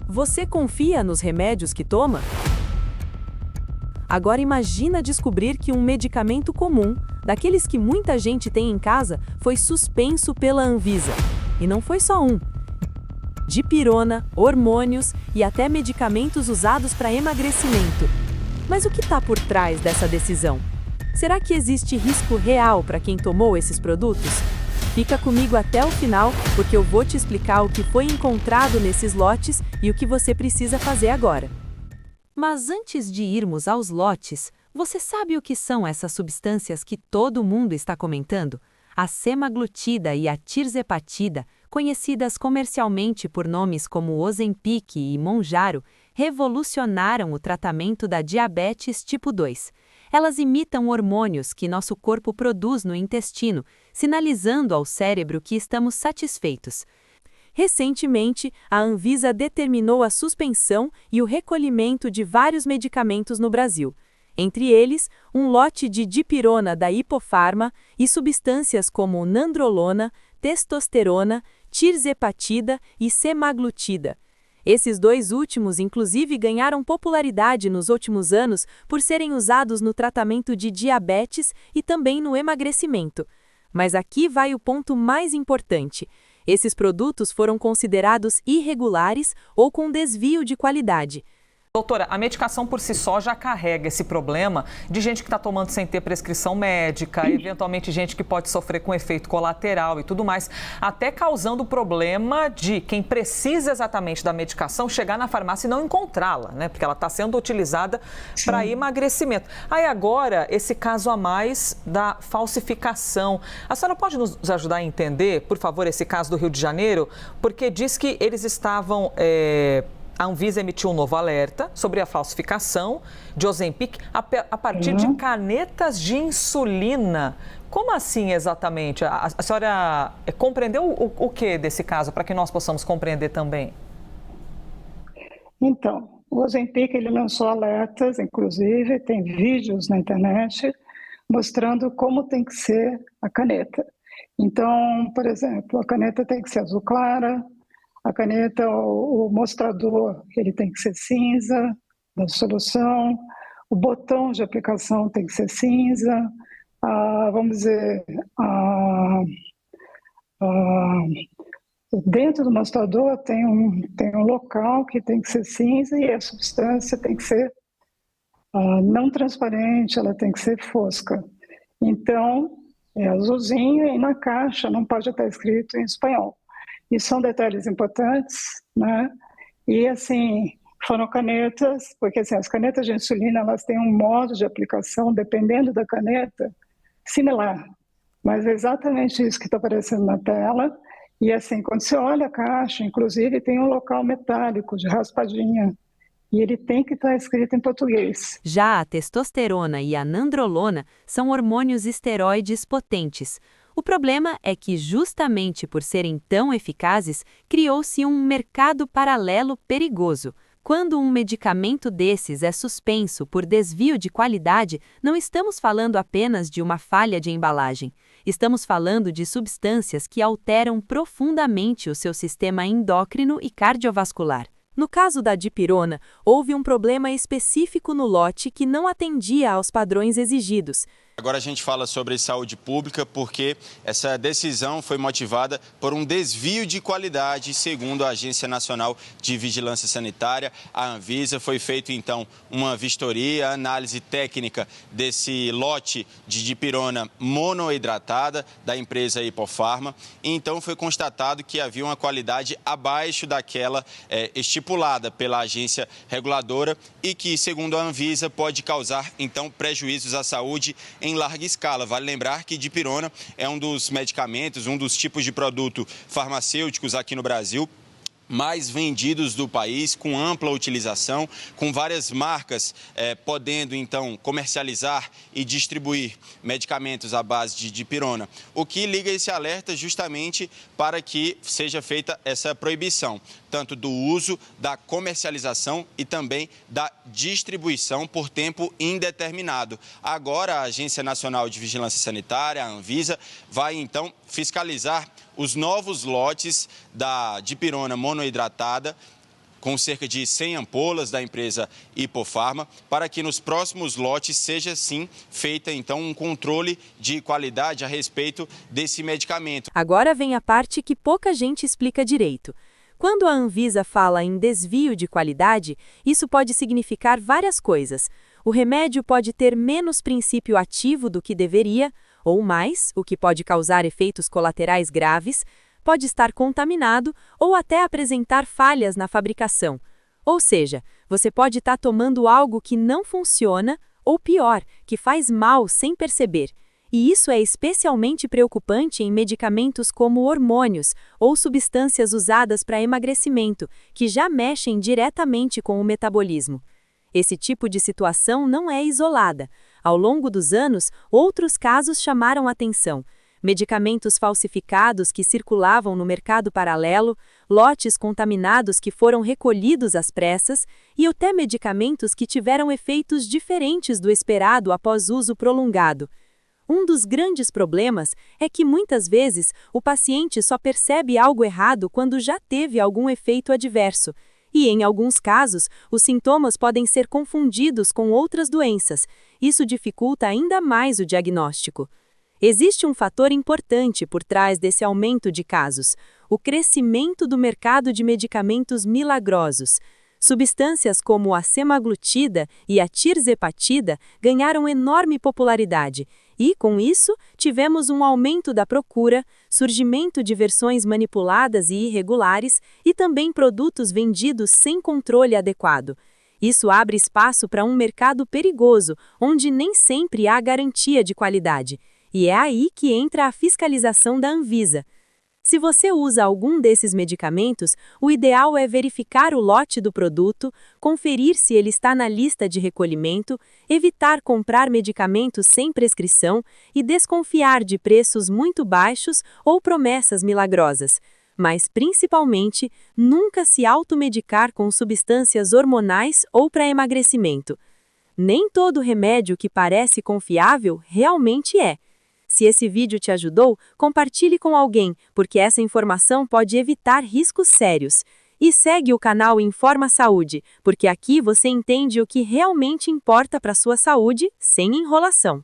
Você confia nos remédios que toma? Agora imagina descobrir que um medicamento comum, daqueles que muita gente tem em casa, foi suspenso pela Anvisa. E não foi só um. Dipirona, hormônios e até medicamentos usados para emagrecimento. Mas o que está por trás dessa decisão? Será que existe risco real para quem tomou esses produtos? Fica comigo até o final, porque eu vou te explicar o que foi encontrado nesses lotes e o que você precisa fazer agora. Mas antes de irmos aos lotes, você sabe o que são essas substâncias que todo mundo está comentando? A semaglutida e a tirzepatida, conhecidas comercialmente por nomes como Ozempic e Mounjaro, revolucionaram o tratamento da diabetes tipo 2. Elas imitam hormônios que nosso corpo produz no intestino, sinalizando ao cérebro que estamos satisfeitos. Recentemente, a Anvisa determinou a suspensão e o recolhimento de vários medicamentos no Brasil. Entre eles, um lote de dipirona da Hipofarma e substâncias como nandrolona, testosterona, tirzepatida e semaglutida. Esses dois últimos, inclusive, ganharam popularidade nos últimos anos por serem usados no tratamento de diabetes e também no emagrecimento. Mas aqui vai o ponto mais importante. Esses produtos foram considerados irregulares ou com desvio de qualidade. Doutora, a medicação por si só já carrega esse problema de gente que está tomando sem ter prescrição médica, eventualmente gente que pode sofrer com efeito colateral e tudo mais, até causando o problema de quem precisa exatamente da medicação chegar na farmácia e não encontrá-la, né? Porque ela está sendo utilizada para emagrecimento. Aí agora, esse caso a mais da falsificação. A senhora pode nos ajudar a entender, por favor, esse caso do Rio de Janeiro? Porque diz que eles estavam... A Anvisa emitiu um novo alerta sobre a falsificação de Ozempic a partir de canetas de insulina. Como assim exatamente? A senhora compreendeu o que desse caso, para que nós possamos compreender também? Então, o Ozempic, ele lançou alertas, inclusive, tem vídeos na internet mostrando como tem que ser a caneta. Então, por exemplo, a caneta tem que ser azul clara, a caneta, o mostrador, ele tem que ser cinza, da solução, o botão de aplicação tem que ser cinza, vamos dizer, dentro do mostrador tem um local que tem que ser cinza e a substância tem que ser não transparente, ela tem que ser fosca. Então, é azulzinho e na caixa não pode estar escrito em espanhol. E são detalhes importantes, né? E, assim, foram canetas, porque assim, as canetas de insulina, elas têm um modo de aplicação, dependendo da caneta, similar. Mas é exatamente isso que está aparecendo na tela. E, assim, quando você olha a caixa, inclusive, tem um local metálico de raspadinha. E ele tem que estar escrito em português. Já a testosterona e a nandrolona são hormônios esteroides potentes. O problema é que, justamente por serem tão eficazes, criou-se um mercado paralelo perigoso. Quando um medicamento desses é suspenso por desvio de qualidade, não estamos falando apenas de uma falha de embalagem. Estamos falando de substâncias que alteram profundamente o seu sistema endócrino e cardiovascular. No caso da dipirona, houve um problema específico no lote que não atendia aos padrões exigidos. Agora a gente fala sobre saúde pública porque essa decisão foi motivada por um desvio de qualidade, segundo a Agência Nacional de Vigilância Sanitária, a Anvisa. Foi feita então uma vistoria, análise técnica desse lote de dipirona monoidratada da empresa Hipofarma. E então foi constatado que havia uma qualidade abaixo daquela estipulada pela agência reguladora e que, segundo a Anvisa, pode causar então prejuízos à saúde em larga escala. Vale lembrar que dipirona é um dos medicamentos, um dos tipos de produto farmacêuticos aqui no Brasil mais vendidos do país, com ampla utilização, com várias marcas podendo, então, comercializar e distribuir medicamentos à base de dipirona, o que liga esse alerta justamente para que seja feita essa proibição, tanto do uso, da comercialização e também da distribuição por tempo indeterminado. Agora, a Agência Nacional de Vigilância Sanitária, a Anvisa, vai, então, fiscalizar os novos lotes da dipirona monoidratada com cerca de 100 ampolas da empresa Hipofarma, para que nos próximos lotes seja sim feita então um controle de qualidade a respeito desse medicamento. Agora vem a parte que pouca gente explica direito. Quando a Anvisa fala em desvio de qualidade, isso pode significar várias coisas. O remédio pode ter menos princípio ativo do que deveria, ou mais, o que pode causar efeitos colaterais graves, pode estar contaminado ou até apresentar falhas na fabricação. Ou seja, você pode estar tomando algo que não funciona, ou pior, que faz mal sem perceber. E isso é especialmente preocupante em medicamentos como hormônios ou substâncias usadas para emagrecimento, que já mexem diretamente com o metabolismo. Esse tipo de situação não é isolada. Ao longo dos anos, outros casos chamaram atenção. Medicamentos falsificados que circulavam no mercado paralelo, lotes contaminados que foram recolhidos às pressas e até medicamentos que tiveram efeitos diferentes do esperado após uso prolongado. Um dos grandes problemas é que muitas vezes o paciente só percebe algo errado quando já teve algum efeito adverso. E, em alguns casos, os sintomas podem ser confundidos com outras doenças. Isso dificulta ainda mais o diagnóstico. Existe um fator importante por trás desse aumento de casos: o crescimento do mercado de medicamentos milagrosos. Substâncias como a semaglutida e a tirzepatida ganharam enorme popularidade e, com isso, tivemos um aumento da procura, surgimento de versões manipuladas e irregulares e também produtos vendidos sem controle adequado. Isso abre espaço para um mercado perigoso, onde nem sempre há garantia de qualidade. E é aí que entra a fiscalização da Anvisa. Se você usa algum desses medicamentos, o ideal é verificar o lote do produto, conferir se ele está na lista de recolhimento, evitar comprar medicamentos sem prescrição e desconfiar de preços muito baixos ou promessas milagrosas. Mas, principalmente, nunca se automedicar com substâncias hormonais ou para emagrecimento. Nem todo remédio que parece confiável realmente é. Se esse vídeo te ajudou, compartilhe com alguém, porque essa informação pode evitar riscos sérios. E segue o canal Informa Saúde, porque aqui você entende o que realmente importa para a sua saúde, sem enrolação.